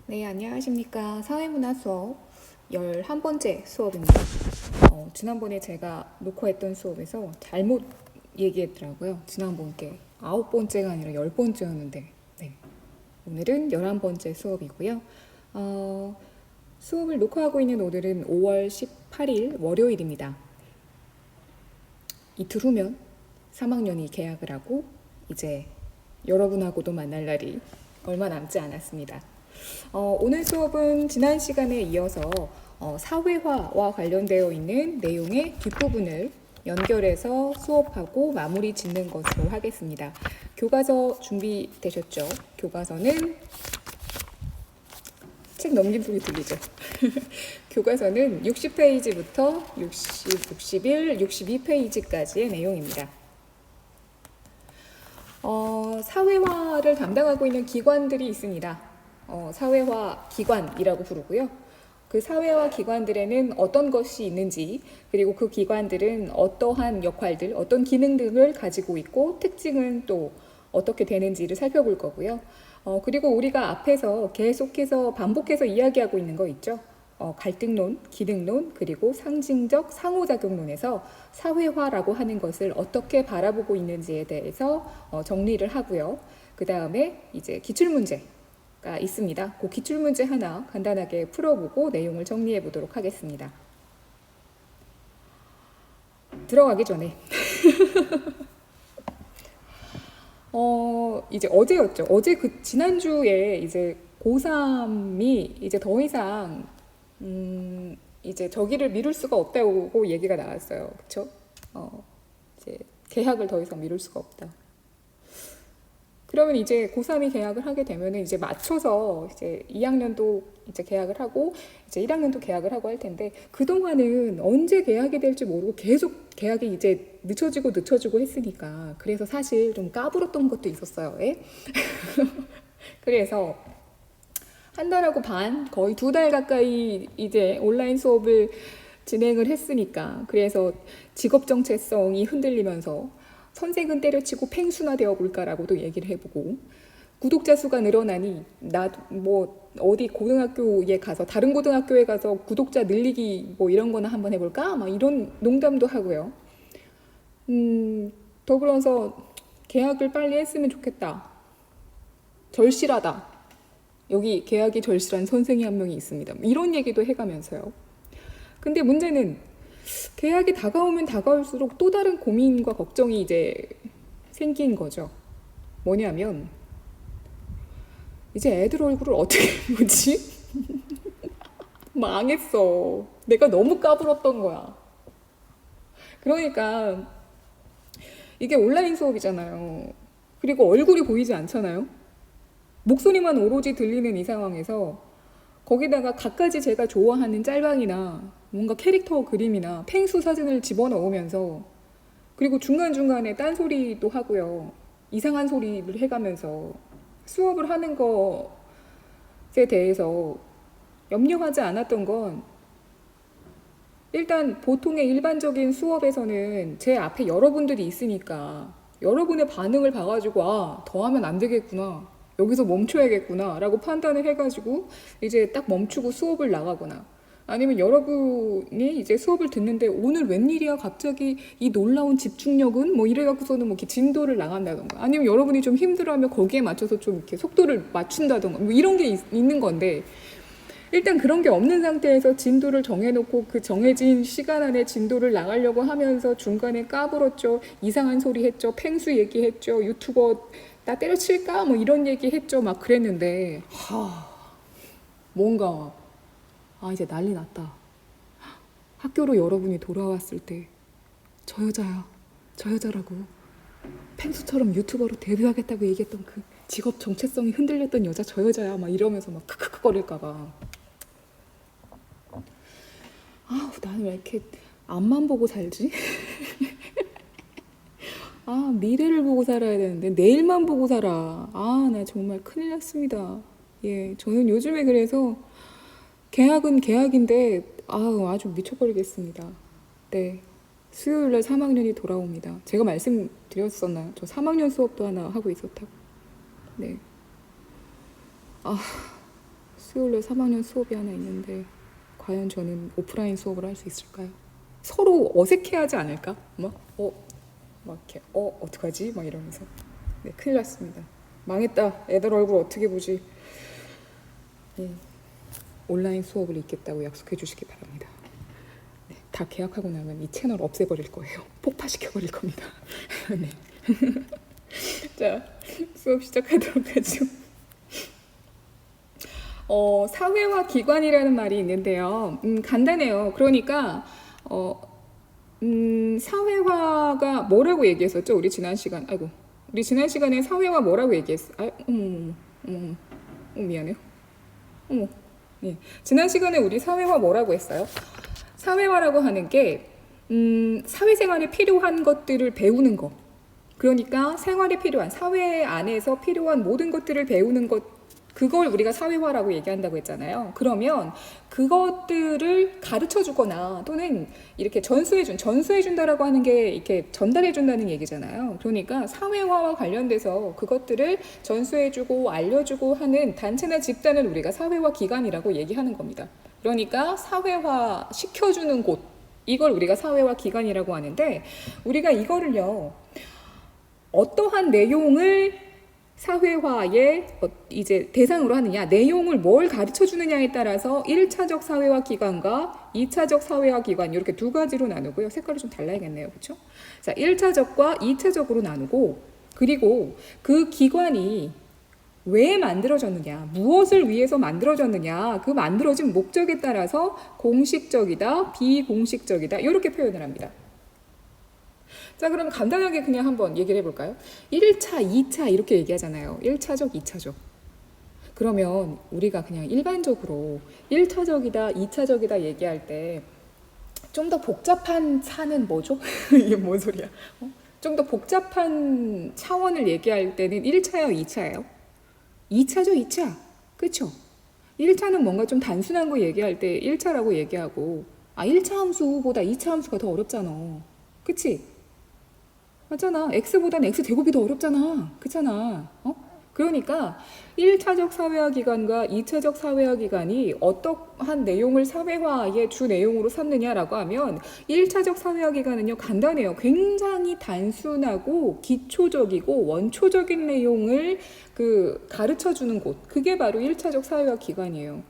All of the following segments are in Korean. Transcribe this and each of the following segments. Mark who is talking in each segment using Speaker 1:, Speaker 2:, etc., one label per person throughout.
Speaker 1: 네, 안녕하십니까. 사회문화 수업 11번째 수업입니다. 지난번에 제가 녹화했던 수업에서 잘못 얘기했더라고요. 지난번께 9번째가 아니라 10번째였는데, 네. 오늘은 11번째 수업이고요. 수업을 녹화하고 있는 오늘은 5월 18일 월요일입니다. 이틀 후면 3학년이 개학을 하고 이제 여러분하고도 만날 날이 얼마 남지 않았습니다. 오늘 수업은 지난 시간에 이어서 사회화와 관련되어 있는 내용의 뒷부분을 연결해서 수업하고 마무리 짓는 것으로 하겠습니다. 교과서 준비되셨죠? 교과서는 책 넘김 소리 들리죠? 교과서는 60페이지부터 60, 61, 62페이지까지의 내용입니다. 사회화를 담당하고 있는 기관들이 있습니다. 사회화 기관이라고 부르고요. 그 사회화 기관들에는 어떤 것이 있는지, 그리고 그 기관들은 어떠한 역할들, 어떤 기능들을 가지고 있고 특징은 또 어떻게 되는지를 살펴볼 거고요. 그리고 우리가 앞에서 계속해서 반복해서 이야기하고 있는 거 있죠. 갈등론, 기능론, 그리고 상징적 상호작용론에서 사회화라고 하는 것을 어떻게 바라보고 있는지에 대해서 정리를 하고요. 그 다음에 이제 기출문제가 있습니다. 그 기출문제 하나 간단하게 풀어보고 내용을 정리해 보도록 하겠습니다. 들어가기 전에 이제 어제였죠. 어제 지난주에 이제 고3이 이제 더 이상 이제 저기를 미룰 수가 없다고 얘기가 나왔어요. 그쵸? 이제 개학을 더 이상 미룰 수가 없다. 그러면 이제 고3이 개학을 하게 되면은 이제 맞춰서 이제 2학년도 이제 개학을 하고 이제 1학년도 개학을 하고 할 텐데, 그동안은 언제 개학이 될지 모르고 계속 개학이 이제 늦춰지고 했으니까, 그래서 사실 좀 까불었던 것도 있었어요. 예? 그래서 한 달하고 반, 거의 2달 가까이 이제 온라인 수업을 진행을 했으니까, 그래서 직업 정체성이 흔들리면서 선생은 때려치고 팽수나 되어볼까라고도 얘기를 해보고, 구독자 수가 늘어나니 뭐 어디 고등학교에 가서 다른 고등학교에 가서 구독자 늘리기 뭐 이런 거나 한번 해볼까? 막 이런 농담도 하고요. 더불어서 계약을 빨리 했으면 좋겠다. 절실하다. 여기 계약이 절실한 선생이 한 명이 있습니다. 이런 얘기도 해가면서요. 근데 문제는 계약이 다가오면 다가올수록 또 다른 고민과 걱정이 이제 생긴 거죠. 뭐냐면 이제 애들 얼굴을 어떻게 보지? 망했어. 내가 너무 까불었던 거야. 그러니까 이게 온라인 수업이잖아요. 그리고 얼굴이 보이지 않잖아요. 목소리만 오로지 들리는 이 상황에서 거기다가 갖가지 제가 좋아하는 짤방이나 뭔가 캐릭터 그림이나 펭수 사진을 집어넣으면서, 그리고 중간중간에 딴소리도 하고요. 이상한 소리를 해가면서 수업을 하는 것에 대해서 염려하지 않았던 건, 일단 보통의 일반적인 수업에서는 제 앞에 여러분들이 있으니까 여러분의 반응을 봐가지고 더 하면 안 되겠구나, 여기서 멈춰야겠구나 라고 판단을 해가지고 이제 딱 멈추고 수업을 나가거나, 아니면 여러분이 이제 수업을 듣는데 오늘 웬일이야 갑자기 이 놀라운 집중력은 뭐 이래갖고서는 뭐 이렇게 진도를 나간다던가, 아니면 여러분이 좀 힘들어하면 거기에 맞춰서 좀 이렇게 속도를 맞춘다던가 뭐 이런 게 있는 건데, 일단 그런 게 없는 상태에서 진도를 정해놓고 그 정해진 시간 안에 진도를 나가려고 하면서 중간에 까불었죠. 이상한 소리 했죠. 펭수 얘기했죠. 유튜버 나 때려칠까? 뭐 이런 얘기 했죠. 막 그랬는데 뭔가 이제 난리 났다. 학교로 여러분이 돌아왔을 때 저 여자야, 저 여자라고 펭수처럼 유튜버로 데뷔하겠다고 얘기했던 그 직업 정체성이 흔들렸던 여자 저 여자야 막 이러면서 막 크크크거릴까봐, 나는 왜 이렇게 앞만 보고 살지? 미래를 보고 살아야 되는데 내일만 보고 살아. 나 정말 큰일 났습니다. 예, 저는 요즘에 그래서 개학은 개학인데 아주 미쳐버리겠습니다. 네, 수요일날 3학년이 돌아옵니다. 제가 말씀드렸었나요? 저 3학년 수업도 하나 하고 있었다고. 네. 수요일에 3학년 수업이 하나 있는데 과연 저는 오프라인 수업을 할 수 있을까요? 서로 어색해하지 않을까? 막 이렇게 어떡하지? 막 이러면서. 네, 큰일 났습니다. 망했다. 애들 얼굴 어떻게 보지? 네, 온라인 수업을 있겠다고 약속해 주시기 바랍니다. 네, 다 계약하고 나면 이 채널 없애버릴 거예요. 폭파시켜버릴 겁니다. 네. 자, 수업 시작하도록 하죠. 사회화 기관이라는 말이 있는데요. 간단해요. 그러니까 사회화가 뭐라고 얘기했었죠? 우리 지난 시간에 사회화 뭐라고 얘기했어? 미안해요. 예. 지난 시간에 우리 사회화 뭐라고 했어요? 사회화라고 하는 게 사회생활에 필요한 것들을 배우는 거. 그러니까 생활에 필요한, 사회 안에서 필요한 모든 것들을 배우는 것, 그걸 우리가 사회화라고 얘기한다고 했잖아요. 그러면 그것들을 가르쳐 주거나 또는 이렇게 전수해 준다라고 하는 게 이렇게 전달해 준다는 얘기잖아요. 그러니까 사회화와 관련돼서 그것들을 전수해 주고 알려 주고 하는 단체나 집단을 우리가 사회화 기관이라고 얘기하는 겁니다. 그러니까 사회화 시켜 주는 곳, 이걸 우리가 사회화 기관이라고 하는데, 우리가 이거를요, 어떠한 내용을 사회화의 이제 대상으로 하느냐, 내용을 뭘 가르쳐 주느냐에 따라서 1차적 사회화 기관과 2차적 사회화 기관, 이렇게 두 가지로 나누고요. 색깔이 좀 달라야겠네요. 그렇죠? 자, 1차적과 2차적으로 나누고, 그리고 그 기관이 왜 만들어졌느냐, 무엇을 위해서 만들어졌느냐, 그 만들어진 목적에 따라서 공식적이다, 비공식적이다, 이렇게 표현을 합니다. 자, 그럼 간단하게 그냥 한번 얘기를 해볼까요? 1차, 2차 이렇게 얘기하잖아요. 1차적, 2차적. 그러면 우리가 그냥 일반적으로 1차적이다, 2차적이다 얘기할 때 좀 더 복잡한 차는 뭐죠? 이게 뭔 소리야? 좀 더 복잡한 차원을 얘기할 때는 1차예요, 2차예요? 2차죠, 2차. 그쵸? 1차는 뭔가 좀 단순한 거 얘기할 때 1차라고 얘기하고, 1차 함수보다 2차 함수가 더 어렵잖아. 그치? 맞잖아. x보다는 x제곱이 더 어렵잖아. 그렇잖아. 그러니까 1차적 사회화 기관과 2차적 사회화 기관이 어떠한 내용을 사회화의 주 내용으로 삼느냐라고 하면, 1차적 사회화 기관은요, 간단해요. 굉장히 단순하고 기초적이고 원초적인 내용을 가르쳐 주는 곳. 그게 바로 1차적 사회화 기관이에요.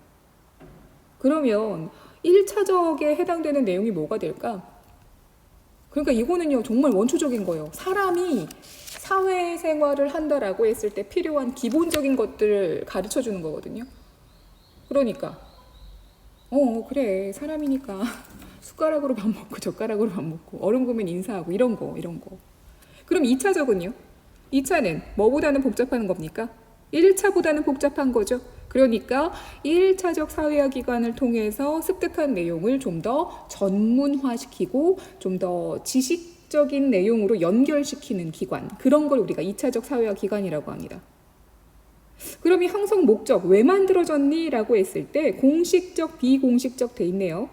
Speaker 1: 그러면 1차적에 해당되는 내용이 뭐가 될까? 그러니까 이거는요, 정말 원초적인 거예요. 사람이 사회생활을 한다라고 했을 때 필요한 기본적인 것들을 가르쳐 주는 거거든요. 그러니까 그래, 사람이니까 숟가락으로 밥 먹고 젓가락으로 밥 먹고 얼음 보면 인사하고 이런 거. 그럼 2차적은요? 2차는 뭐보다는 복잡한 겁니까? 1차보다는 복잡한 거죠. 그러니까 1차적 사회화 기관을 통해서 습득한 내용을 좀 더 전문화시키고 좀 더 지식적인 내용으로 연결시키는 기관, 그런 걸 우리가 2차적 사회화 기관이라고 합니다. 그럼 이 형성 목적 왜 만들어졌니? 라고 했을 때 공식적, 비공식적 돼 있네요.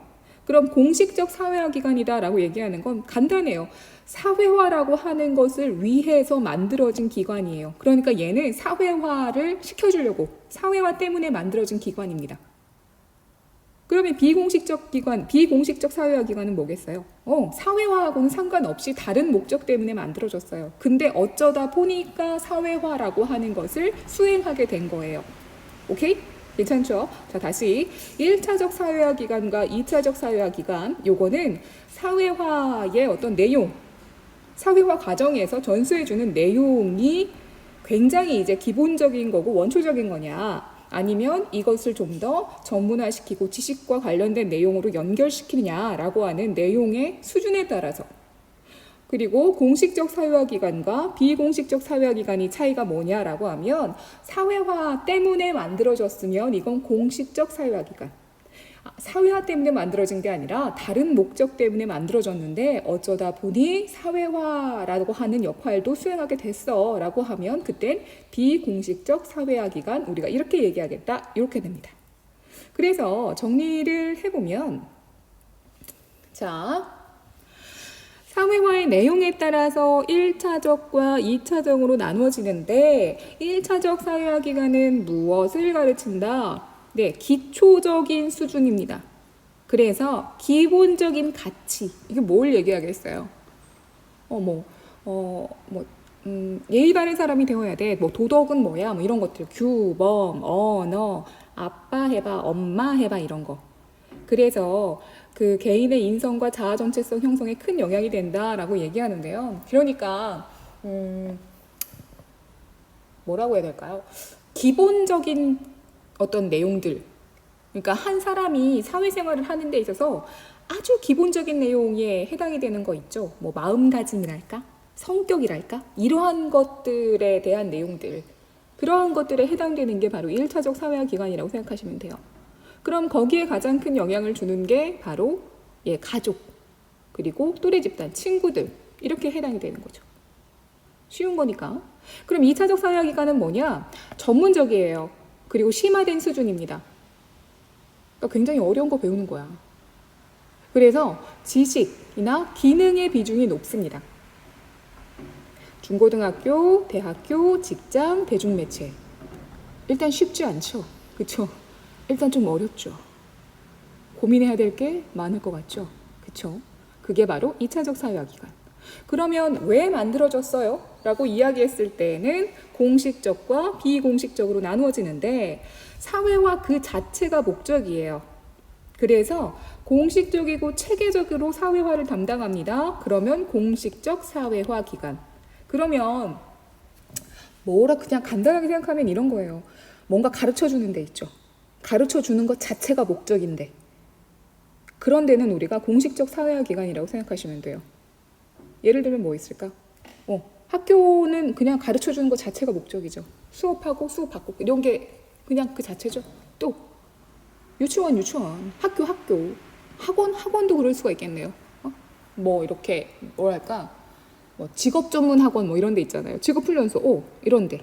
Speaker 1: 그럼 공식적 사회화 기관이다 라고 얘기하는 건 간단해요. 사회화라고 하는 것을 위해서 만들어진 기관이에요. 그러니까 얘는 사회화를 시켜주려고, 사회화 때문에 만들어진 기관입니다. 그러면 비공식적 기관, 비공식적 사회화 기관은 뭐겠어요? 사회화하고는 상관없이 다른 목적 때문에 만들어졌어요. 근데 어쩌다 보니까 사회화라고 하는 것을 수행하게 된 거예요. 오케이? 괜찮죠? 자, 다시 1차적 사회화 기관과 2차적 사회화 기관, 요거는 사회화의 어떤 내용, 사회화 과정에서 전수해주는 내용이 굉장히 이제 기본적인 거고 원초적인 거냐, 아니면 이것을 좀 더 전문화시키고 지식과 관련된 내용으로 연결시키느냐라고 하는 내용의 수준에 따라서, 그리고 공식적 사회화 기관과 비공식적 사회화 기관이 차이가 뭐냐라고 하면, 사회화 때문에 만들어졌으면 이건 공식적 사회화 기관, 사회화 때문에 만들어진 게 아니라 다른 목적 때문에 만들어졌는데 어쩌다 보니 사회화라고 하는 역할도 수행하게 됐어 라고 하면 그땐 비공식적 사회화 기관, 우리가 이렇게 얘기하겠다, 이렇게 됩니다. 그래서 정리를 해보면, 자, 사회화의 내용에 따라서 1차적과 2차적으로 나누어지는데, 1차적 사회화 기관은 무엇을 가르친다? 네, 기초적인 수준입니다. 그래서 기본적인 가치, 이게 뭘 얘기하겠어요? 예의 바른 사람이 되어야 돼. 뭐 도덕은 뭐야? 뭐 이런 것들, 규범, 언어, 아빠 해봐, 엄마 해봐 이런 거. 그래서 그 개인의 인성과 자아 정체성 형성에 큰 영향이 된다라고 얘기하는데요. 그러니까 뭐라고 해야 될까요? 기본적인 어떤 내용들. 그러니까 한 사람이 사회생활을 하는 데 있어서 아주 기본적인 내용에 해당이 되는 거 있죠. 뭐 마음가짐이랄까? 성격이랄까? 이러한 것들에 대한 내용들. 그러한 것들에 해당되는 게 바로 1차적 사회화 기관이라고 생각하시면 돼요. 그럼 거기에 가장 큰 영향을 주는 게 바로 가족, 그리고 또래 집단, 친구들 이렇게 해당이 되는 거죠. 쉬운 거니까. 그럼 2차적 사회화 기관은 뭐냐? 전문적이에요. 그리고 심화된 수준입니다. 그러니까 굉장히 어려운 거 배우는 거야. 그래서 지식이나 기능의 비중이 높습니다. 중고등학교, 대학교, 직장, 대중매체. 일단 쉽지 않죠. 그쵸? 일단 좀 어렵죠. 고민해야 될 게 많을 것 같죠. 그쵸? 그게 바로 2차적 사회화기관. 그러면 왜 만들어졌어요? 라고 이야기했을 때는 공식적과 비공식적으로 나누어지는데 사회화 그 자체가 목적이에요. 그래서 공식적이고 체계적으로 사회화를 담당합니다. 그러면 공식적 사회화 기관. 그러면 뭐라 그냥 간단하게 생각하면 이런 거예요. 뭔가 가르쳐주는 데 있죠. 가르쳐주는 것 자체가 목적인데 그런 데는 우리가 공식적 사회화 기관이라고 생각하시면 돼요. 예를 들면 뭐 있을까? 학교는 그냥 가르쳐주는 것 자체가 목적이죠. 수업하고 수업 받고 이런 게 그냥 그 자체죠. 또 유치원, 학교, 학원도 그럴 수가 있겠네요. 뭐 이렇게 뭐랄까 뭐 직업 전문 학원 뭐 이런 데 있잖아요. 직업 훈련소, 이런 데.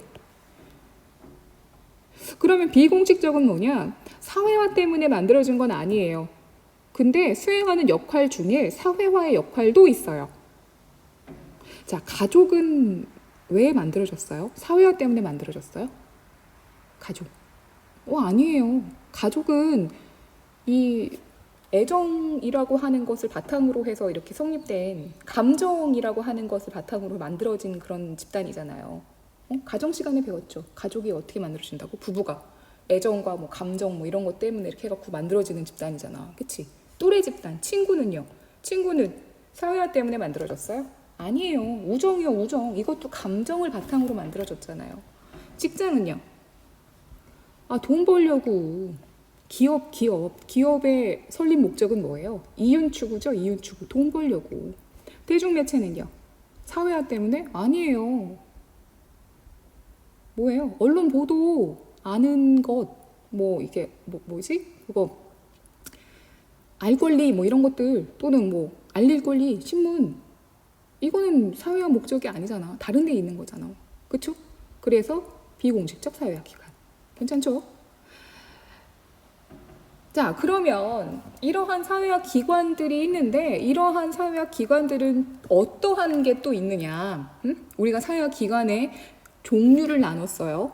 Speaker 1: 그러면 비공식적은 뭐냐? 사회화 때문에 만들어진 건 아니에요. 근데 수행하는 역할 중에 사회화의 역할도 있어요. 자, 가족은 왜 만들어졌어요? 사회화 때문에 만들어졌어요? 가족. 아니에요. 가족은 이 애정이라고 하는 것을 바탕으로 해서 이렇게 성립된 감정이라고 하는 것을 바탕으로 만들어진 그런 집단이잖아요. 가정 시간에 배웠죠. 가족이 어떻게 만들어진다고? 부부가 애정과 뭐 감정 뭐 이런 것 때문에 이렇게 해갖고 만들어지는 집단이잖아. 그치? 또래 집단, 친구는요? 친구는 사회화 때문에 만들어졌어요? 아니에요. 우정이요, 우정. 이것도 감정을 바탕으로 만들어졌잖아요. 직장은요? 돈 벌려고. 기업의 설립 목적은 뭐예요? 이윤추구죠, 이윤추구. 돈 벌려고. 대중매체는요? 사회화 때문에? 아니에요. 뭐예요? 언론 보도, 아는 것, 이게, 뭐지? 그거, 알 권리, 뭐 이런 것들, 또는 뭐, 알릴 권리, 신문. 이거는 사회화 목적이 아니잖아. 다른 데 있는 거잖아. 그쵸? 그래서 비공식적 사회화 기관. 괜찮죠? 자, 그러면 이러한 사회화 기관들이 있는데 이러한 사회화 기관들은 어떠한 게 또 있느냐? 우리가 사회화 기관의 종류를 나눴어요.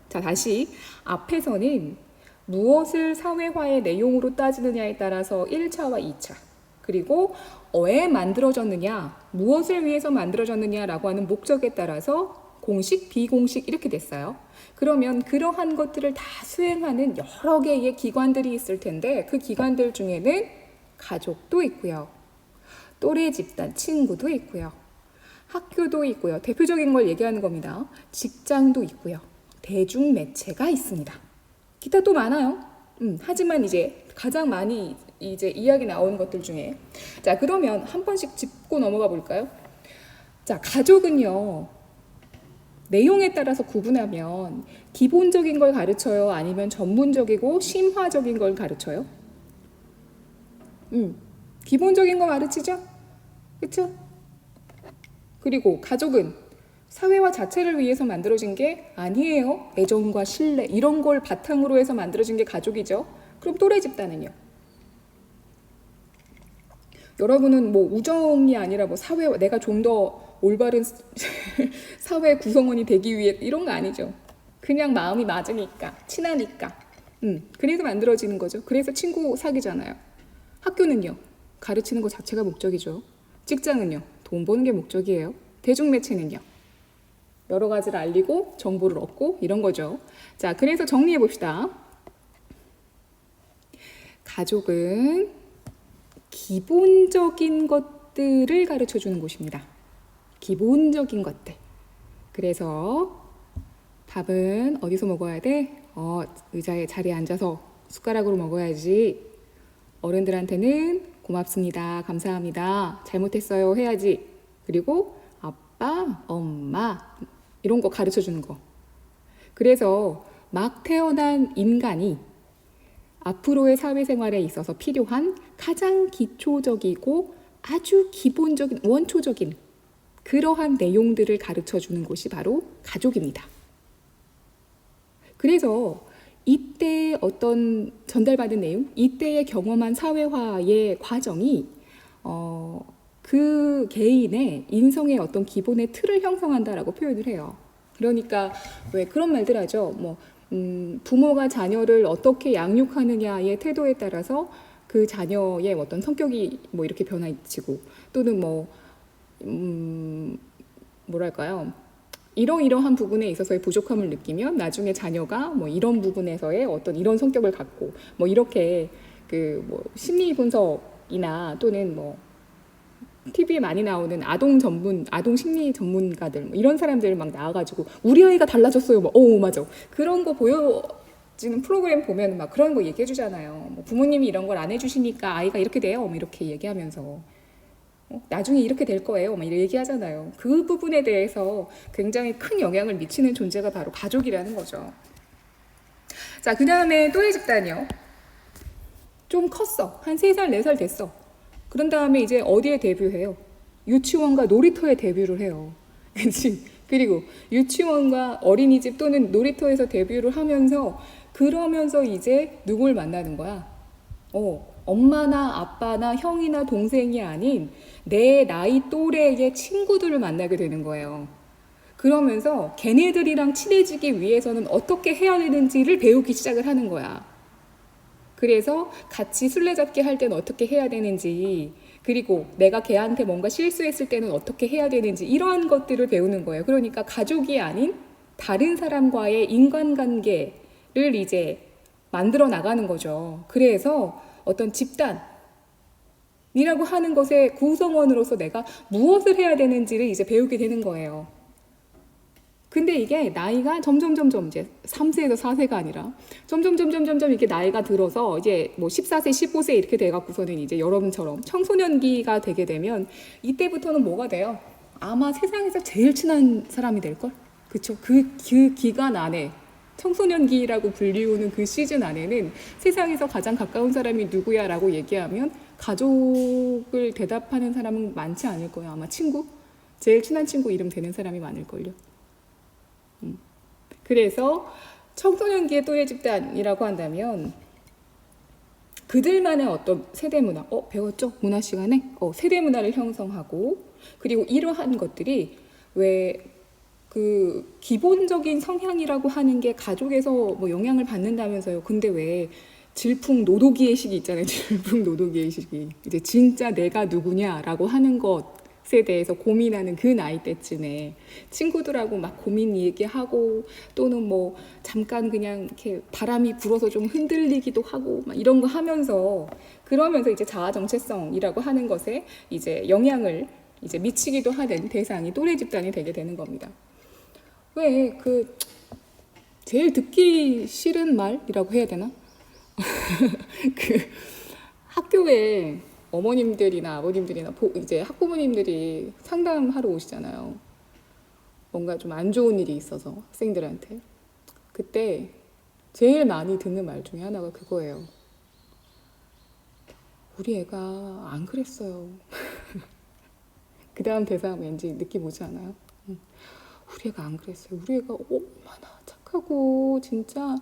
Speaker 1: 자, 다시 앞에서는 무엇을 사회화의 내용으로 따지느냐에 따라서 1차와 2차 그리고 왜 만들어졌느냐, 무엇을 위해서 만들어졌느냐라고 하는 목적에 따라서 공식, 비공식 이렇게 됐어요. 그러면 그러한 것들을 다 수행하는 여러 개의 기관들이 있을 텐데 그 기관들 중에는 가족도 있고요. 또래 집단, 친구도 있고요. 학교도 있고요. 대표적인 걸 얘기하는 겁니다. 직장도 있고요. 대중매체가 있습니다. 기타 또 많아요. 하지만 이제 가장 많이 이제 이야기 나오는 것들 중에 자, 그러면 한 번씩 짚고 넘어가 볼까요? 자, 가족은요. 내용에 따라서 구분하면 기본적인 걸 가르쳐요? 아니면 전문적이고 심화적인 걸 가르쳐요? 기본적인 거 가르치죠? 그쵸? 그리고 가족은 사회화 자체를 위해서 만들어진 게 아니에요. 애정과 신뢰 이런 걸 바탕으로 해서 만들어진 게 가족이죠. 그럼 또래 집단은요? 여러분은 뭐 우정이 아니라 뭐 사회화 내가 좀 더 올바른 사회 구성원이 되기 위해 이런 거 아니죠. 그냥 마음이 맞으니까 친하니까 그래서 만들어지는 거죠. 그래서 친구 사귀잖아요. 학교는요, 가르치는 것 자체가 목적이죠. 직장은요, 돈 버는 게 목적이에요. 대중매체는요, 여러 가지를 알리고 정보를 얻고 이런 거죠. 자, 그래서 정리해 봅시다. 가족은 기본적인 것들을 가르쳐 주는 곳입니다. 기본적인 것들. 그래서 밥은 어디서 먹어야 돼? 의자에 자리에 앉아서 숟가락으로 먹어야지. 어른들한테는 고맙습니다, 감사합니다, 잘못했어요 해야지. 그리고 아빠, 엄마 이런 거 가르쳐 주는 거. 그래서 막 태어난 인간이 앞으로의 사회생활에 있어서 필요한 가장 기초적이고 아주 기본적인 원초적인 그러한 내용들을 가르쳐 주는 곳이 바로 가족입니다. 그래서 이때 어떤 전달받은 내용, 이때의 경험한 사회화의 과정이 그 개인의 인성의 어떤 기본의 틀을 형성한다라고 표현을 해요. 그러니까 왜 그런 말들 하죠. 부모가 자녀를 어떻게 양육하느냐의 태도에 따라서 그 자녀의 어떤 성격이 이렇게 변화치고 또는 뭐랄까요? 이러이러한 부분에 있어서의 부족함을 느끼면 나중에 자녀가 이런 부분에서의 어떤 이런 성격을 갖고 이렇게 심리 분석이나 또는 TV에 많이 나오는 아동 심리 전문가들 이런 사람들 막 나와가지고 우리 아이가 달라졌어요. 맞아. 그런 거 보여지는 프로그램 보면 막 그런 거 얘기해 주잖아요. 부모님이 이런 걸 안 해주시니까 아이가 이렇게 돼요. 이렇게 얘기하면서. 나중에 이렇게 될 거예요. 이렇게 얘기하잖아요. 그 부분에 대해서 굉장히 큰 영향을 미치는 존재가 바로 가족이라는 거죠. 자, 그 다음에 또래 집단이요. 좀 컸어. 한 3살, 4살 됐어. 그런 다음에 이제 어디에 데뷔해요? 유치원과 놀이터에 데뷔를 해요. 그치? 그리고 유치원과 어린이집 또는 놀이터에서 데뷔를 하면서 그러면서 이제 누굴 만나는 거야? 엄마나 아빠나 형이나 동생이 아닌 내 나이 또래의 친구들을 만나게 되는 거예요. 그러면서 걔네들이랑 친해지기 위해서는 어떻게 해야 되는지를 배우기 시작을 하는 거야. 그래서 같이 술래잡기 할 때는 어떻게 해야 되는지, 그리고 내가 걔한테 뭔가 실수했을 때는 어떻게 해야 되는지 이러한 것들을 배우는 거예요. 그러니까 가족이 아닌 다른 사람과의 인간관계를 이제 만들어 나가는 거죠. 그래서 어떤 집단이라고 하는 것의 구성원으로서 내가 무엇을 해야 되는지를 이제 배우게 되는 거예요. 근데 이게 나이가 점점 이제 3세에서 4세가 아니라 점점 이렇게 나이가 들어서 이제 14세, 15세 이렇게 돼갖고서는 이제 여러분처럼 청소년기가 되게 되면 이때부터는 뭐가 돼요? 아마 세상에서 제일 친한 사람이 될걸? 그쵸? 그 기간 안에 청소년기라고 불리우는 그 시즌 안에는 세상에서 가장 가까운 사람이 누구야 라고 얘기하면 가족을 대답하는 사람은 많지 않을 거예요. 아마 친구? 제일 친한 친구 이름 되는 사람이 많을걸요. 그래서 청소년기의 또래 집단이라고 한다면 그들만의 어떤 세대 문화, 배웠죠? 문화 시간에? 세대 문화를 형성하고 그리고 이러한 것들이 왜 그 기본적인 성향이라고 하는 게 가족에서 영향을 받는다면서요. 근데 왜 질풍노도기의식이 있잖아요. 질풍노도기의식이 이제 진짜 내가 누구냐라고 하는 것에 대해서 고민하는 그 나이 때쯤에 친구들하고 막 고민 얘기하고 또는 잠깐 그냥 이렇게 바람이 불어서 좀 흔들리기도 하고 막 이런 거 하면서 그러면서 이제 자아 정체성이라고 하는 것에 이제 영향을 이제 미치기도 하는 대상이 또래 집단이 되게 되는 겁니다. 왜 제일 듣기 싫은 말이라고 해야 되나? 학교에 어머님들이나 아버님들이나 이제 학부모님들이 상담하러 오시잖아요. 뭔가 좀 안 좋은 일이 있어서 학생들한테. 그때 제일 많이 듣는 말 중에 하나가 그거예요. 우리 애가 안 그랬어요. 그 다음 대사 왠지 느낌 오지 않아요? 우리 애가 안 그랬어요. 우리 애가 얼마나 착하고 진짜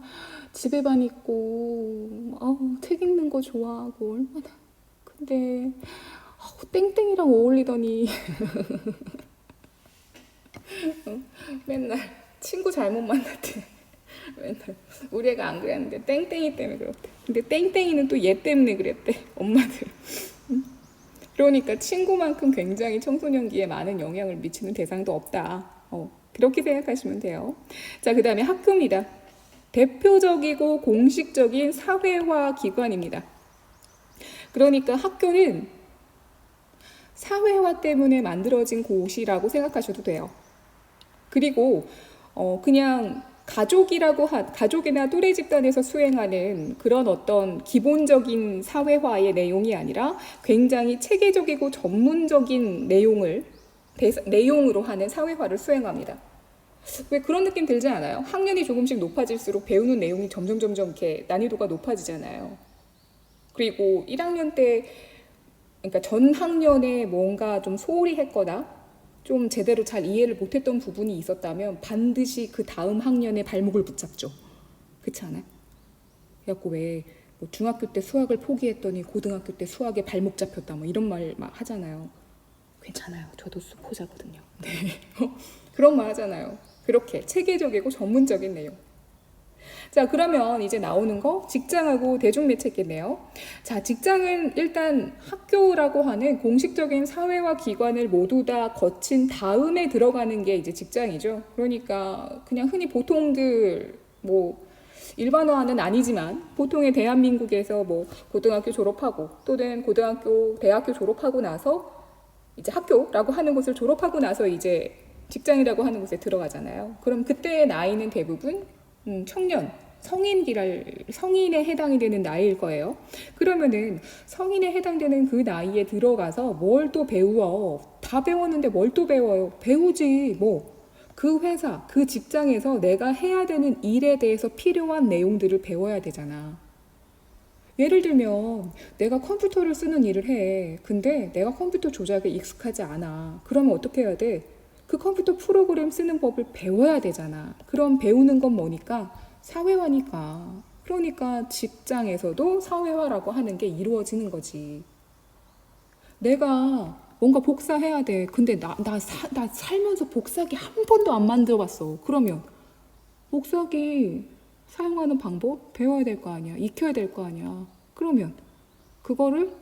Speaker 1: 집에만 있고 책 읽는 거 좋아하고 얼마나. 근데 땡땡이랑 어울리더니 맨날 친구 잘못 만났대. 맨날 우리 애가 안 그랬는데 땡땡이 때문에 그렇대. 근데 땡땡이는 또 얘 때문에 그랬대. 엄마들. 그러니까 친구만큼 굉장히 청소년기에 많은 영향을 미치는 대상도 없다. 그렇게 생각하시면 돼요. 자, 그 다음에 학교입니다. 대표적이고 공식적인 사회화 기관입니다. 그러니까 학교는 사회화 때문에 만들어진 곳이라고 생각하셔도 돼요. 그리고 그냥 가족이나 또래 집단에서 수행하는 그런 어떤 기본적인 사회화의 내용이 아니라 굉장히 체계적이고 전문적인 내용으로 하는 사회화를 수행합니다. 왜 그런 느낌 들지 않아요? 학년이 조금씩 높아질수록 배우는 내용이 점점 이렇게 난이도가 높아지잖아요. 그리고 1학년 때, 그러니까 전 학년에 뭔가 좀 소홀히 했거나 좀 제대로 잘 이해를 못했던 부분이 있었다면 반드시 그 다음 학년에 발목을 붙잡죠. 그렇지 않아요? 그래갖고 왜 뭐 중학교 때 수학을 포기했더니 고등학교 때 수학에 발목 잡혔다 뭐 이런 말 막 하잖아요. 괜찮아요. 저도 수포자거든요. 네. 그런 말 하잖아요. 그렇게 체계적이고 전문적인 내용. 자, 그러면 이제 나오는 거 직장하고 대중매체겠네요. 자, 직장은 일단 학교라고 하는 공식적인 사회화 기관을 모두 다 거친 다음에 들어가는 게 이제 직장이죠. 그러니까 그냥 흔히 보통들 뭐 일반화는 아니지만 보통의 대한민국에서 뭐 고등학교 졸업하고 또는 대학교 졸업하고 나서 이제 학교라고 하는 곳을 졸업하고 나서 이제 직장이라고 하는 곳에 들어가잖아요. 그럼 그때의 나이는 대부분 성인에 해당이 되는 나이일 거예요. 그러면은 성인에 해당되는 그 나이에 들어가서 뭘 또 배워? 다 배웠는데 뭘 또 배워요? 배우지 뭐. 그 회사, 그 직장에서 내가 해야 되는 일에 대해서 필요한 내용들을 배워야 되잖아. 예를 들면 내가 컴퓨터를 쓰는 일을 해. 근데 내가 컴퓨터 조작에 익숙하지 않아. 그러면 어떻게 해야 돼? 그 컴퓨터 프로그램 쓰는 법을 배워야 되잖아. 그럼 배우는 건 뭐니까? 사회화니까. 그러니까 직장에서도 사회화라고 하는 게 이루어지는 거지. 내가 뭔가 복사해야 돼. 근데 나 살면서 복사기 한 번도 안 만들어 봤어. 그러면 복사기 사용하는 방법 배워야 될 거 아니야. 익혀야 될 거 아니야. 그러면 그거를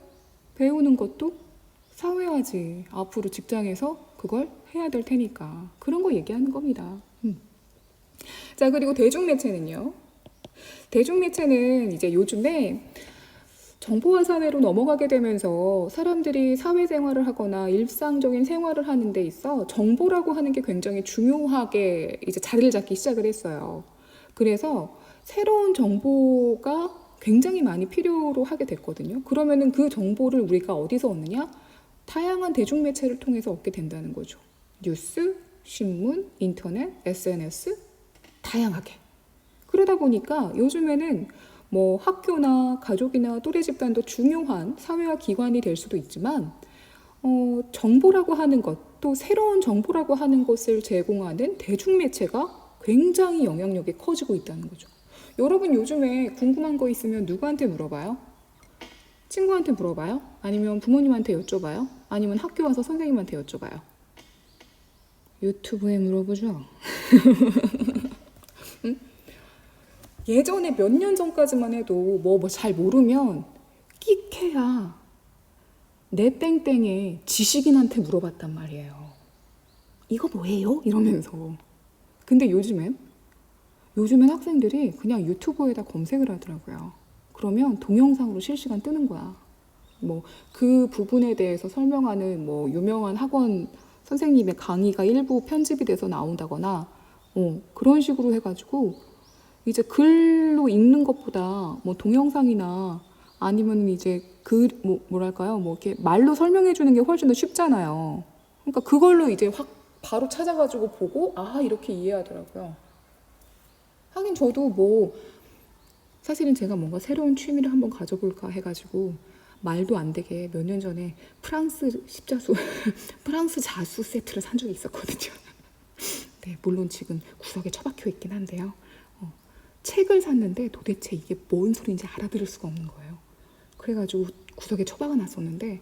Speaker 1: 배우는 것도 사회화지. 앞으로 직장에서 그걸 해야 될 테니까. 그런 거 얘기하는 겁니다. 자, 그리고 대중매체는요. 대중매체는 이제 요즘에 정보화 사회로 넘어가게 되면서 사람들이 사회생활을 하거나 일상적인 생활을 하는 데 있어 정보라고 하는 게 굉장히 중요하게 이제 자리를 잡기 시작을 했어요. 그래서 새로운 정보가 굉장히 많이 필요로 하게 됐거든요. 그러면은 그 정보를 우리가 어디서 얻느냐? 다양한 대중매체를 통해서 얻게 된다는 거죠. 뉴스, 신문, 인터넷, SNS 다양하게. 그러다 보니까 요즘에는 뭐 학교나 가족이나 또래 집단도 중요한 사회화 기관이 될 수도 있지만 정보라고 하는 것, 또 새로운 정보라고 하는 것을 제공하는 대중매체가 굉장히 영향력이 커지고 있다는 거죠. 여러분 요즘에 궁금한 거 있으면 누구한테 물어봐요? 친구한테 물어봐요? 아니면 부모님한테 여쭤봐요? 아니면 학교 와서 선생님한테 여쭤봐요? 유튜브에 물어보죠. 응? 예전에 몇 년 전까지만 해도 뭐 잘 모르면 끽해야 내 땡땡에 지식인한테 물어봤단 말이에요. 이거 뭐예요? 이러면서. 근데 요즘엔 학생들이 그냥 유튜브에다 검색을 하더라고요. 그러면 동영상으로 실시간 뜨는 거야. 뭐 그 부분에 대해서 설명하는 뭐 유명한 학원 선생님의 강의가 일부 편집이 돼서 나온다거나 그런 식으로 해가지고 이제 글로 읽는 것보다 뭐 동영상이나 아니면 이제 뭐랄까요? 뭐 이렇게 말로 설명해 주는 게 훨씬 더 쉽잖아요. 그러니까 그걸로 이제 확 바로 찾아가지고 보고 이렇게 이해하더라고요. 하긴 저도 뭐 사실은 제가 뭔가 새로운 취미를 한번 가져볼까 해가지고 말도 안 되게 몇 년 전에 프랑스 십자수 프랑스 자수 세트를 산 적이 있었거든요. 네, 물론 지금 구석에 처박혀 있긴 한데요. 책을 샀는데 도대체 이게 뭔 소리인지 알아들을 수가 없는 거예요. 그래가지고 구석에 처박아 놨었는데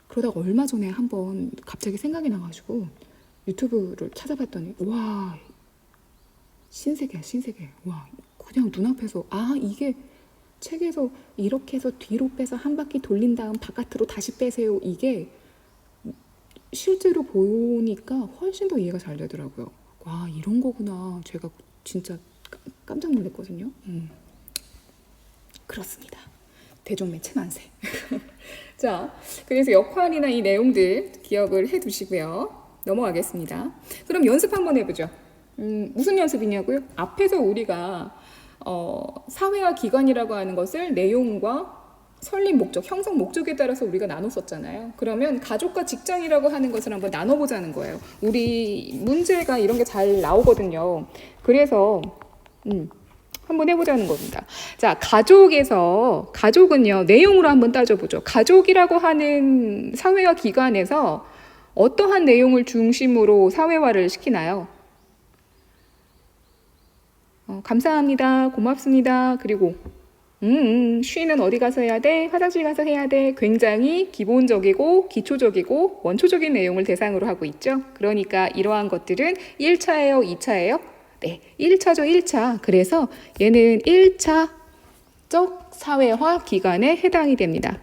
Speaker 1: 그러다가 얼마 전에 한번 갑자기 생각이 나가지고 유튜브를 찾아봤더니 와, 신세계야, 신세계. 와, 그냥 눈앞에서 이게 책에서 이렇게 해서 뒤로 빼서 한 바퀴 돌린 다음 바깥으로 다시 빼세요. 이게 실제로 보니까 훨씬 더 이해가 잘 되더라고요. 와, 이런 거구나. 제가 진짜 깜짝 놀랐거든요. 그렇습니다. 대종매체 만세. 자, 그래서 역할이나 이 내용들 기억을 해 두시고요. 넘어가겠습니다. 그럼 연습 한번 해보죠. 무슨 연습이냐고요? 앞에서 우리가 사회와 기관이라고 하는 것을 내용과 설립 목적, 형성 목적에 따라서 우리가 나눴었잖아요. 그러면 가족과 직장이라고 하는 것을 한번 나눠보자는 거예요. 우리 문제가 이런 게 잘 나오거든요. 그래서 한번 해보자는 겁니다. 자, 가족은요, 내용으로 한번 따져보죠. 가족이라고 하는 사회와 기관에서 어떠한 내용을 중심으로 사회화를 시키나요? 감사합니다. 고맙습니다. 그리고 쉬는 어디 가서 해야 돼? 화장실 가서 해야 돼? 굉장히 기본적이고 기초적이고 원초적인 내용을 대상으로 하고 있죠. 그러니까 이러한 것들은 1차예요? 2차예요? 네, 1차죠, 1차. 그래서 얘는 1차적 사회화 기간에 해당이 됩니다.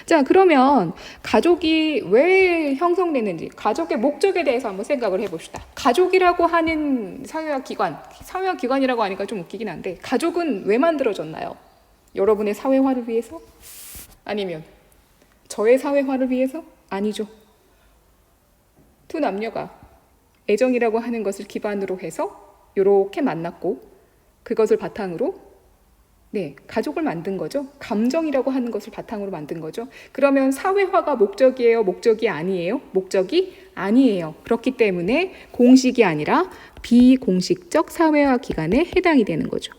Speaker 1: 자, 그러면 가족이 왜 형성되는지, 가족의 목적에 대해서 한번 생각을 해봅시다. 가족이라고 하는 사회화 기관이라고 하니까 좀 웃기긴 한데, 가족은 왜 만들어졌나요? 여러분의 사회화를 위해서? 아니면 저의 사회화를 위해서? 아니죠. 두 남녀가 애정이라고 하는 것을 기반으로 해서 이렇게 만났고, 그것을 바탕으로 가족을 만든 거죠. 감정이라고 하는 것을 바탕으로 만든 거죠. 그러면 사회화가 목적이에요? 목적이 아니에요? 목적이 아니에요. 그렇기 때문에 공식이 아니라 비공식적 사회화 기간에 해당이 되는 거죠.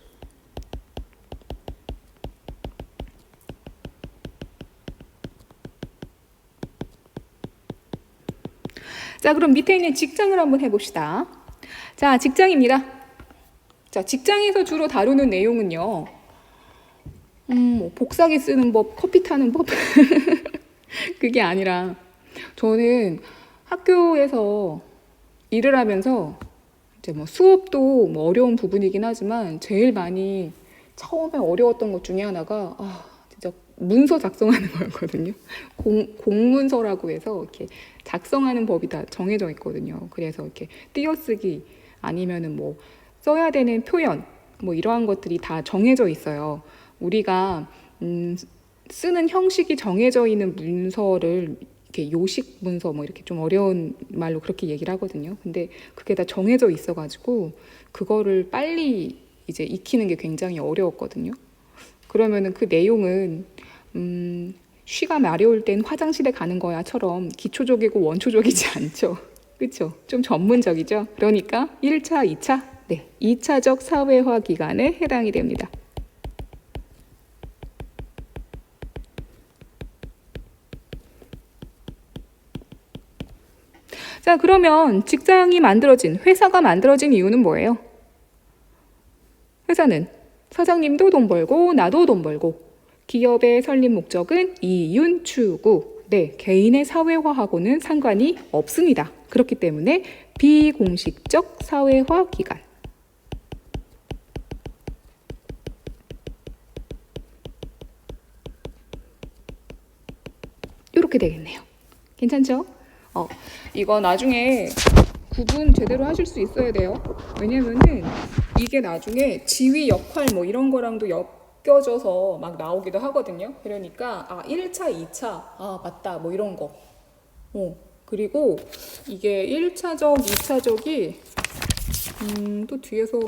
Speaker 1: 자, 그럼 밑에 있는 직장을 한번 해봅시다. 자, 직장입니다. 자, 직장에서 주로 다루는 내용은요. 복사기 쓰는 법, 커피 타는 법 그게 아니라 저는 학교에서 일을 하면서 이제 뭐 수업도 뭐 어려운 부분이긴 하지만 제일 많이 처음에 어려웠던 것 중에 하나가 진짜 문서 작성하는 거였거든요. 공문서라고 해서 이렇게 작성하는 법이 다 정해져 있거든요. 그래서 이렇게 띄어쓰기 아니면은 뭐 써야 되는 표현 뭐 이러한 것들이 다 정해져 있어요. 우리가 쓰는 형식이 정해져 있는 문서를 이렇게 요식 문서 뭐 이렇게 좀 어려운 말로 그렇게 얘기를 하거든요. 근데 그게 다 정해져 있어가지고 그거를 빨리 이제 익히는 게 굉장히 어려웠거든요. 그러면은 그 내용은 쉬가 마려울 땐 화장실에 가는 거야처럼 기초적이고 원초적이지 않죠. 그렇죠? 좀 전문적이죠. 그러니까 1차, 2차, 2차적 사회화 기간에 해당이 됩니다. 자, 그러면 회사가 만들어진 이유는 뭐예요? 회사는 사장님도 돈 벌고 나도 돈 벌고 기업의 설립 목적은 이윤 추구. 개인의 사회화하고는 상관이 없습니다. 그렇기 때문에 비공식적 사회화 기간. 이렇게 되겠네요. 괜찮죠? 이거 나중에 구분 제대로 하실 수 있어야 돼요. 왜냐면은 이게 나중에 지위 역할 뭐 이런 거랑도 엮여져서 막 나오기도 하거든요. 그러니까 1차, 2차, 맞다 뭐 이런 거. 그리고 이게 1차적, 2차적이 또 뒤에서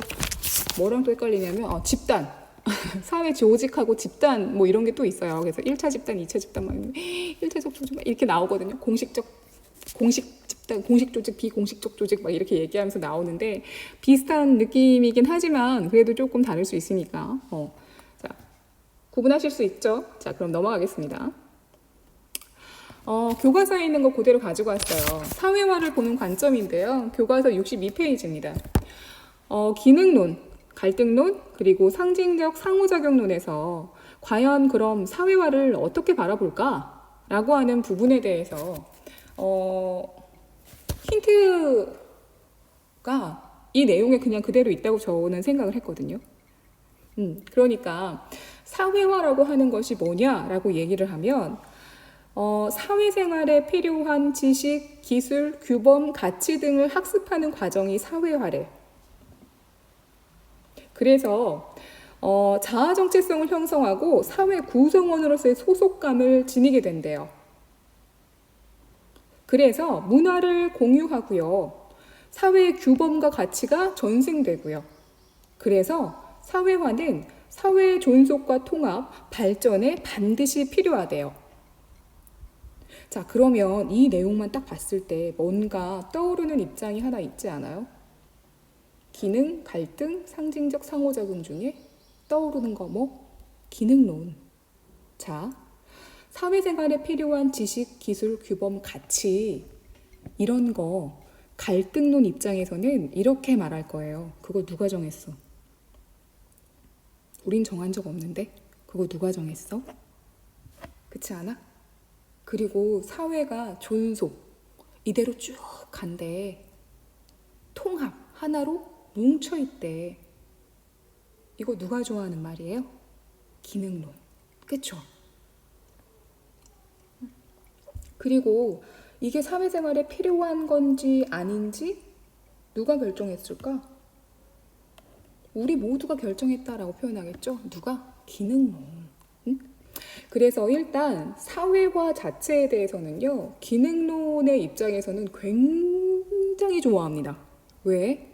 Speaker 1: 뭐랑 또 헷갈리냐면 집단. 사회 조직하고 집단 뭐 이런 게 또 있어요. 그래서 1차 집단, 2차 집단 막 1차적 조직 막 이렇게 나오거든요. 공식 집단, 공식 조직, 비공식적 조직 막 이렇게 얘기하면서 나오는데 비슷한 느낌이긴 하지만 그래도 조금 다를 수 있으니까 자, 구분하실 수 있죠? 자, 그럼 넘어가겠습니다. 교과서에 있는 거 그대로 가지고 왔어요. 사회화를 보는 관점인데요. 교과서 62페이지입니다. 기능론, 갈등론, 그리고 상징적 상호작용론에서 과연 그럼 사회화를 어떻게 바라볼까? 라고 하는 부분에 대해서 힌트가 이 내용에 그냥 그대로 있다고 저는 생각을 했거든요. 그러니까 사회화라고 하는 것이 뭐냐라고 얘기를 하면 사회생활에 필요한 지식, 기술, 규범, 가치 등을 학습하는 과정이 사회화래. 그래서 자아 정체성을 형성하고 사회 구성원으로서의 소속감을 지니게 된대요. 그래서 문화를 공유하고요. 사회의 규범과 가치가 전승되고요. 그래서 사회화는 사회의 존속과 통합, 발전에 반드시 필요하대요. 자, 그러면 이 내용만 딱 봤을 때 뭔가 떠오르는 입장이 하나 있지 않아요? 기능, 갈등, 상징적 상호작용 중에 떠오르는 거 뭐? 기능론. 자, 사회생활에 필요한 지식, 기술, 규범, 가치 이런 거 갈등론 입장에서는 이렇게 말할 거예요. 그거 누가 정했어? 우린 정한 적 없는데 그거 누가 정했어? 그렇지 않아? 그리고 사회가 존속 이대로 쭉 간대. 통합 하나로 뭉쳐있대. 이거 누가 좋아하는 말이에요? 기능론. 그쵸? 그리고 이게 사회생활에 필요한 건지 아닌지 누가 결정했을까? 우리 모두가 결정했다라고 표현하겠죠? 누가? 기능론. 응? 그래서 일단 사회화 자체에 대해서는요, 기능론의 입장에서는 굉장히 좋아합니다. 왜?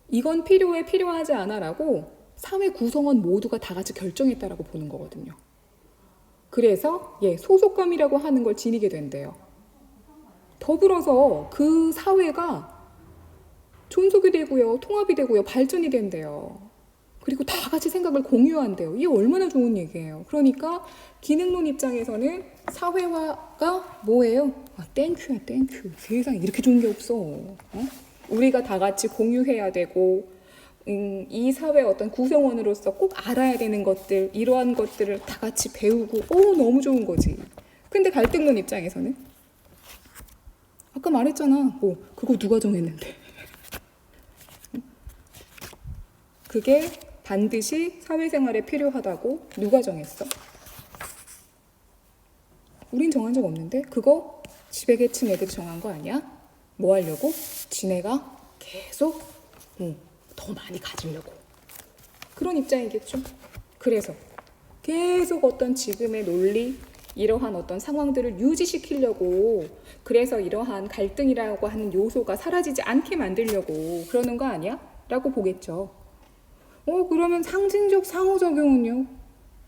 Speaker 1: 이건 필요해, 필요하지 않아라고 사회 구성원 모두가 다 같이 결정했다라고 보는 거거든요. 그래서 소속감이라고 하는 걸 지니게 된대요. 더불어서 그 사회가 존속이 되고요, 통합이 되고요, 발전이 된대요. 그리고 다 같이 생각을 공유한대요. 이게 얼마나 좋은 얘기예요. 그러니까 기능론 입장에서는 사회화가 뭐예요? 땡큐야, 땡큐. 세상에 이렇게 좋은 게 없어. 우리가 다 같이 공유해야 되고 이 사회 어떤 구성원으로서 꼭 알아야 되는 것들, 이러한 것들을 다 같이 배우고 너무 좋은 거지. 근데 갈등론 입장에서는 아까 말했잖아. 그거 누가 정했는데. 그게 반드시 사회생활에 필요하다고 누가 정했어? 우린 정한 적 없는데 그거 지배계층 애들이 정한 거 아니야? 뭐 하려고? 지네가 계속 더 많이 가지려고. 그런 입장이겠죠. 그래서 계속 어떤 지금의 논리, 이러한 어떤 상황들을 유지시키려고, 그래서 이러한 갈등이라고 하는 요소가 사라지지 않게 만들려고 그러는 거 아니야? 라고 보겠죠. 그러면 상징적 상호작용은요?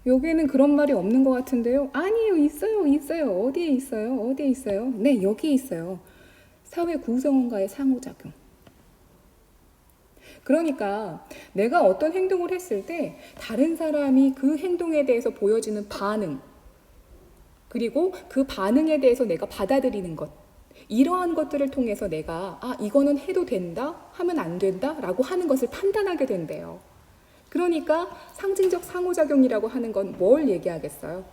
Speaker 1: 여기에는 그런 말이 없는 것 같은데요. 아니에요. 있어요. 어디에 있어요? 네, 여기 있어요. 사회 구성원과의 상호작용. 그러니까 내가 어떤 행동을 했을 때 다른 사람이 그 행동에 대해서 보여지는 반응, 그리고 그 반응에 대해서 내가 받아들이는 것, 이러한 것들을 통해서 내가 이거는 해도 된다, 하면 안 된다 라고 하는 것을 판단하게 된대요. 그러니까 상징적 상호작용이라고 하는 건 뭘 얘기하겠어요?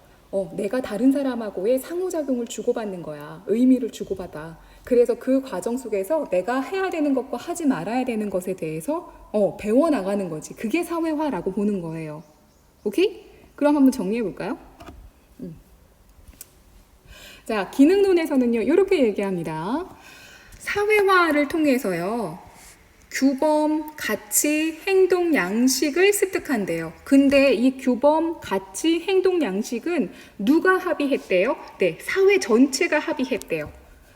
Speaker 1: 내가 다른 사람하고의 상호작용을 주고받는 거야. 의미를 주고받아. 그래서 그 과정 속에서 내가 해야 되는 것과 하지 말아야 되는 것에 대해서 배워나가는 거지. 그게 사회화라고 보는 거예요. 오케이? 그럼 한번 정리해 볼까요? 자, 기능론에서는요, 이렇게 얘기합니다. 사회화를 통해서요, 규범, 가치, 행동, 양식을 습득한대요. 근데 이 규범, 가치, 행동, 양식은 누가 합의했대요? 네, 사회 전체가 합의했대요.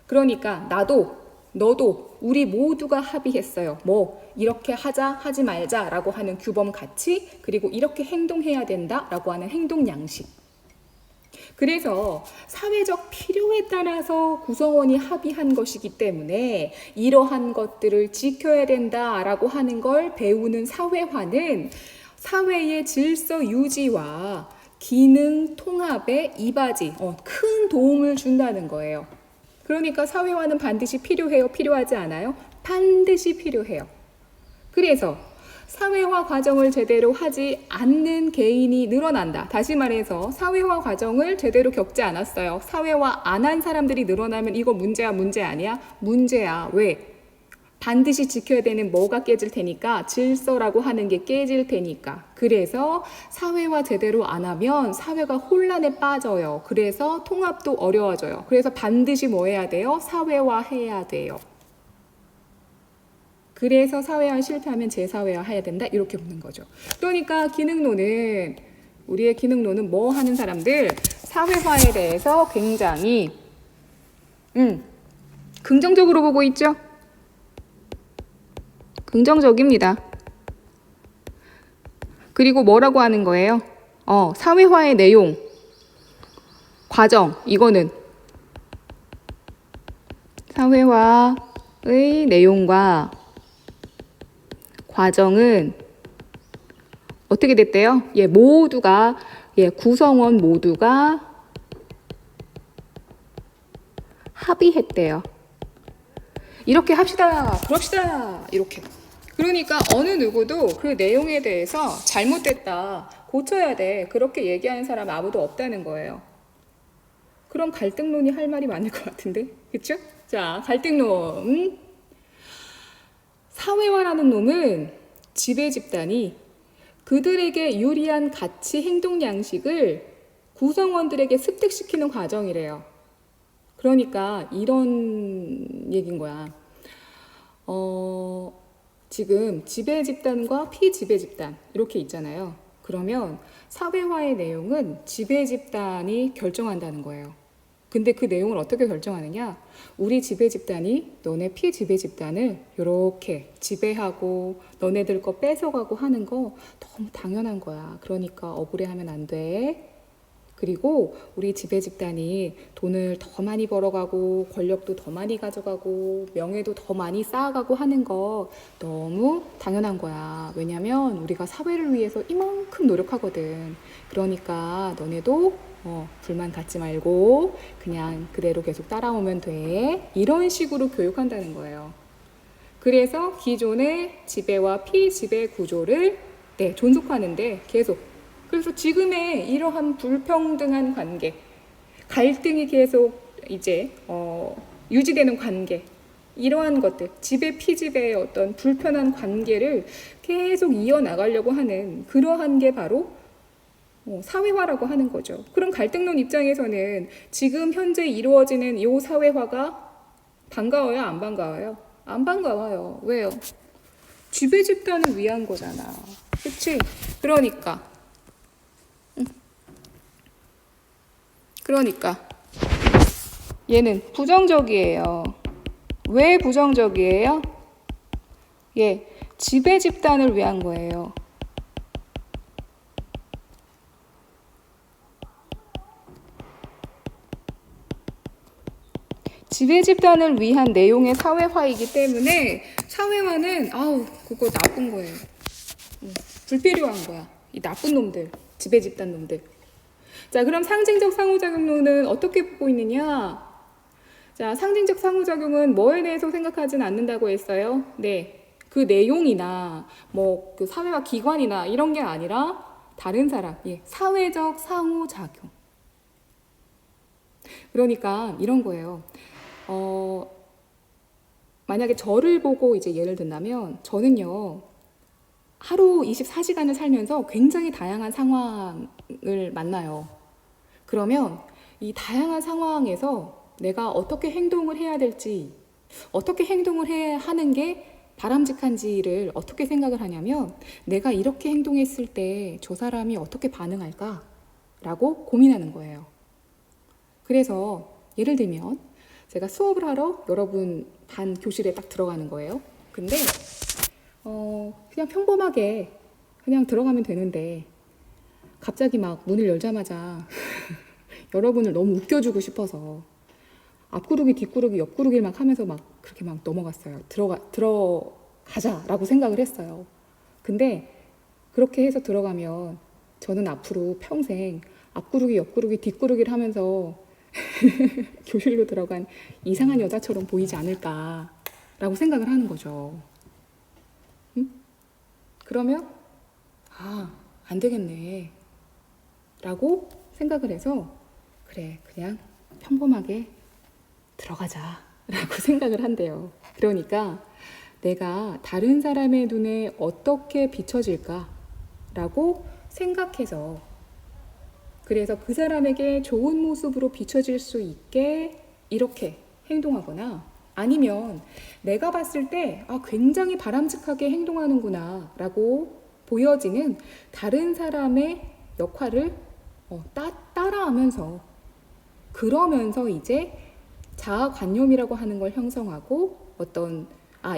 Speaker 1: 그러니까 나도, 너도, 우리 모두가 합의했어요. 이렇게 하자, 하지 말자 라고 하는 규범, 가치, 그리고 이렇게 행동해야 된다 라고 하는 행동, 양식. 그래서 사회적 필요에 따라서 구성원이 합의한 것이기 때문에 이러한 것들을 지켜야 된다라고 하는 걸 배우는 사회화는 사회의 질서 유지와 기능 통합에 이바지, 큰 도움을 준다는 거예요. 그러니까 사회화는 반드시 필요해요? 필요하지 않아요? 반드시 필요해요. 그래서 사회화 과정을 제대로 하지 않는 개인이 늘어난다. 다시 말해서 사회화 과정을 제대로 겪지 않았어요. 사회화 안 한 사람들이 늘어나면 이거 문제야, 문제 아니야? 문제야. 왜? 반드시 지켜야 되는 뭐가 깨질 테니까, 질서라고 하는 게 깨질 테니까. 그래서 사회화 제대로 안 하면 사회가 혼란에 빠져요. 그래서 통합도 어려워져요. 그래서 반드시 뭐 해야 돼요? 사회화 해야 돼요. 그래서 사회화 실패하면 재사회화 해야 된다. 이렇게 보는 거죠. 그러니까 기능론은, 우리의 기능론은 뭐 하는 사람들? 사회화에 대해서 굉장히 긍정적으로 보고 있죠. 긍정적입니다. 그리고 뭐라고 하는 거예요? 사회화의 내용, 과정, 이거는 사회화의 내용과 과정은 어떻게 됐대요? 모두가, 구성원 모두가 합의했대요. 이렇게 합시다, 그럽시다, 이렇게. 그러니까 어느 누구도 그 내용에 대해서 잘못됐다, 고쳐야 돼, 그렇게 얘기하는 사람 아무도 없다는 거예요. 그럼 갈등론이 할 말이 많을 것 같은데, 그쵸? 자, 갈등론. 사회화라는 놈은 지배 집단이 그들에게 유리한 가치, 행동 양식을 구성원들에게 습득시키는 과정이래요. 그러니까 이런 얘기인 거야. 지금 지배 집단과 피지배 집단 이렇게 있잖아요. 그러면 사회화의 내용은 지배 집단이 결정한다는 거예요. 근데 그 내용을 어떻게 결정하느냐? 우리 지배 집단이 너네 피지배 집단을 이렇게 지배하고 너네들 거 뺏어가고 하는 거 너무 당연한 거야. 그러니까 억울해하면 안 돼. 그리고 우리 지배 집단이 돈을 더 많이 벌어가고 권력도 더 많이 가져가고 명예도 더 많이 쌓아가고 하는 거 너무 당연한 거야. 왜냐면 우리가 사회를 위해서 이만큼 노력하거든. 그러니까 너네도 불만 갖지 말고 그냥 그대로 계속 따라오면 돼. 이런 식으로 교육한다는 거예요. 그래서 기존의 지배와 피지배 구조를 존속하는데 계속, 그래서 지금의 이러한 불평등한 관계, 갈등이 계속 이제 유지되는 관계, 이러한 것들, 지배 피지배의 어떤 불편한 관계를 계속 이어나가려고 하는 그러한 게 바로 사회화라고 하는 거죠. 그럼 갈등론 입장에서는 지금 현재 이루어지는 이 사회화가 반가워요? 안 반가워요? 안 반가워요. 왜요? 지배 집단을 위한 거잖아. 그치? 그러니까 얘는 부정적이에요. 왜 부정적이에요? 지배 집단을 위한 거예요. 지배 집단을 위한 내용의 사회화이기 때문에 사회화는 그거 나쁜 거예요. 불필요한 거야. 이 나쁜 놈들, 지배 집단 놈들. 자, 그럼 상징적 상호작용론은 어떻게 보고 있느냐? 자, 상징적 상호작용은 뭐에 대해서 생각하지는 않는다고 했어요? 그 내용이나 그 사회화 기관이나 이런 게 아니라 다른 사람, 사회적 상호작용. 그러니까 이런 거예요. 만약에 저를 보고 이제 예를 든다면 저는요, 하루 24시간을 살면서 굉장히 다양한 상황을 만나요. 그러면 이 다양한 상황에서 내가 어떻게 행동을 해야 될지, 어떻게 행동을 해야 하는 게 바람직한지를 어떻게 생각을 하냐면, 내가 이렇게 행동했을 때 저 사람이 어떻게 반응할까? 라고 고민하는 거예요. 그래서 예를 들면 제가 수업을 하러 여러분 반 교실에 딱 들어가는 거예요. 근데 그냥 평범하게 그냥 들어가면 되는데 갑자기 막 문을 열자마자 여러분을 너무 웃겨주고 싶어서 앞구르기, 뒷구르기, 옆구르기 막 하면서 막 그렇게 막 넘어갔어요. 들어가자라고 생각을 했어요. 근데 그렇게 해서 들어가면 저는 앞으로 평생 앞구르기, 옆구르기, 뒷구르기를 하면서 교실로 들어간 이상한 여자처럼 보이지 않을까라고 생각을 하는 거죠. 그러면 안 되겠네 라고 생각을 해서 그래 그냥 평범하게 들어가자 라고 생각을 한대요. 그러니까 내가 다른 사람의 눈에 어떻게 비춰질까 라고 생각해서 그래서 그 사람에게 좋은 모습으로 비춰질 수 있게 이렇게 행동하거나 아니면 내가 봤을 때 굉장히 바람직하게 행동하는구나 라고 보여지는 다른 사람의 역할을 따라하면서 그러면서 이제 자아관념이라고 하는 걸 형성하고 어떤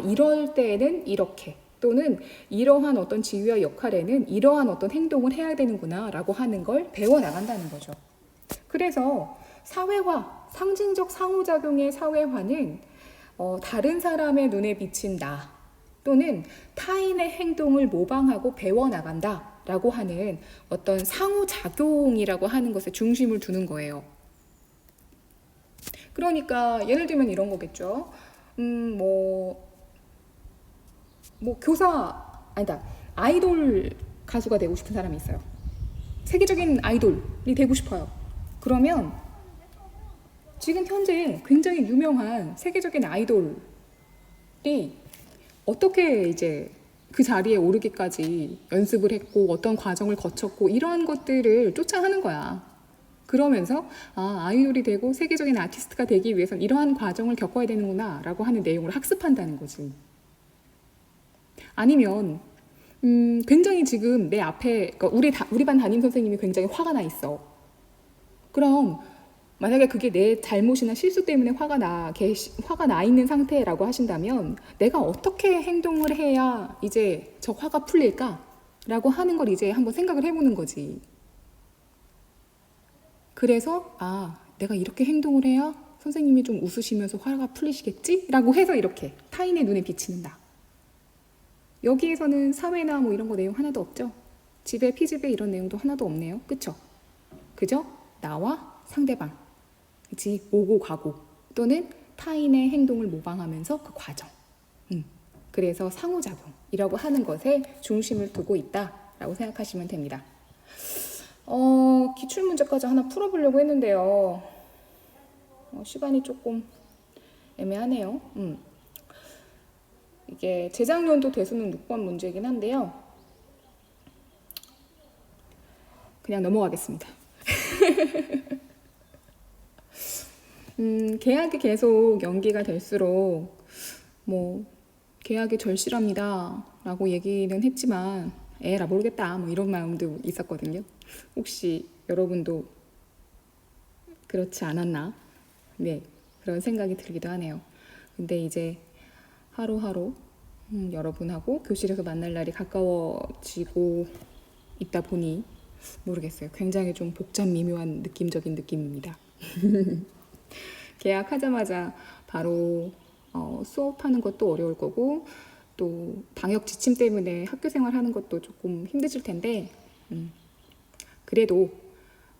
Speaker 1: 이럴 때에는 이렇게 또는 이러한 어떤 지위와 역할에는 이러한 어떤 행동을 해야 되는구나 라고 하는 걸 배워나간다는 거죠. 그래서 사회화, 상징적 상호작용의 사회화는 다른 사람의 눈에 비친 나 또는 타인의 행동을 모방하고 배워나간다 라고 하는 어떤 상호작용이라고 하는 것에 중심을 두는 거예요. 그러니까 예를 들면 이런 거겠죠. 아이돌 가수가 되고 싶은 사람이 있어요. 세계적인 아이돌이 되고 싶어요. 그러면 지금 현재 굉장히 유명한 세계적인 아이돌이 어떻게 이제 그 자리에 오르기까지 연습을 했고 어떤 과정을 거쳤고 이러한 것들을 쫓아하는 거야. 그러면서 아이돌이 되고 세계적인 아티스트가 되기 위해서는 이러한 과정을 겪어야 되는구나 라고 하는 내용을 학습한다는 거지. 아니면 굉장히 지금 내 앞에 그러니까 우리 반 담임 선생님이 굉장히 화가 나 있어. 그럼 만약에 그게 내 잘못이나 실수 때문에 화가 나 있는 상태라고 하신다면 내가 어떻게 행동을 해야 이제 저 화가 풀릴까? 라고 하는 걸 이제 한번 생각을 해보는 거지. 그래서 내가 이렇게 행동을 해야 선생님이 좀 웃으시면서 화가 풀리시겠지? 라고 해서 이렇게 타인의 눈에 비치는다. 여기에서는 사회나 뭐 이런 거 내용 하나도 없죠? 집에 피집에 이런 내용도 하나도 없네요. 그쵸? 그죠? 나와 상대방. 그치? 오고 가고 또는 타인의 행동을 모방하면서 그 과정. 그래서 상호작용이라고 하는 것에 중심을 두고 있다라고 생각하시면 됩니다. 기출문제까지 하나 풀어보려고 했는데요. 시간이 조금 애매하네요. 이게 재작년도 대수능 6번 문제이긴 한데요. 그냥 넘어가겠습니다. 계약이 계속 연기가 될수록 계약이 절실합니다 라고 얘기는 했지만 에라 모르겠다 이런 마음도 있었거든요. 혹시 여러분도 그렇지 않았나? 네, 그런 생각이 들기도 하네요. 근데 이제 하루하루 여러분하고 교실에서 만날 날이 가까워지고 있다 보니 모르겠어요. 굉장히 좀 복잡 미묘한 느낌적인 느낌입니다. 계약하자마자 바로 수업하는 것도 어려울 거고 또 방역 지침 때문에 학교 생활하는 것도 조금 힘드실 텐데 그래도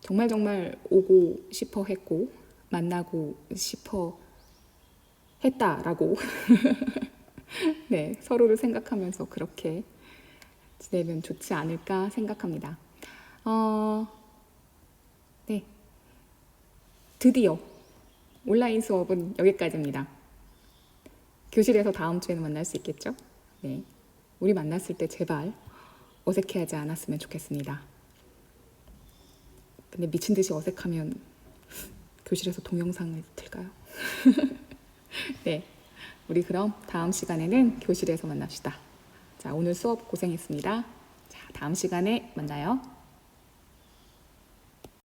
Speaker 1: 정말 오고 싶어 했고 만나고 싶어 했다라고 네, 서로를 생각하면서 그렇게 지내면 좋지 않을까 생각합니다. 네, 드디어 온라인 수업은 여기까지입니다. 교실에서 다음 주에는 만날 수 있겠죠? 네, 우리 만났을 때 제발 어색해하지 않았으면 좋겠습니다. 근데 미친 듯이 어색하면 교실에서 동영상을 틀까요? 네, 우리 그럼 다음 시간에는 교실에서 만납시다. 자, 오늘 수업 고생했습니다. 자, 다음 시간에 만나요.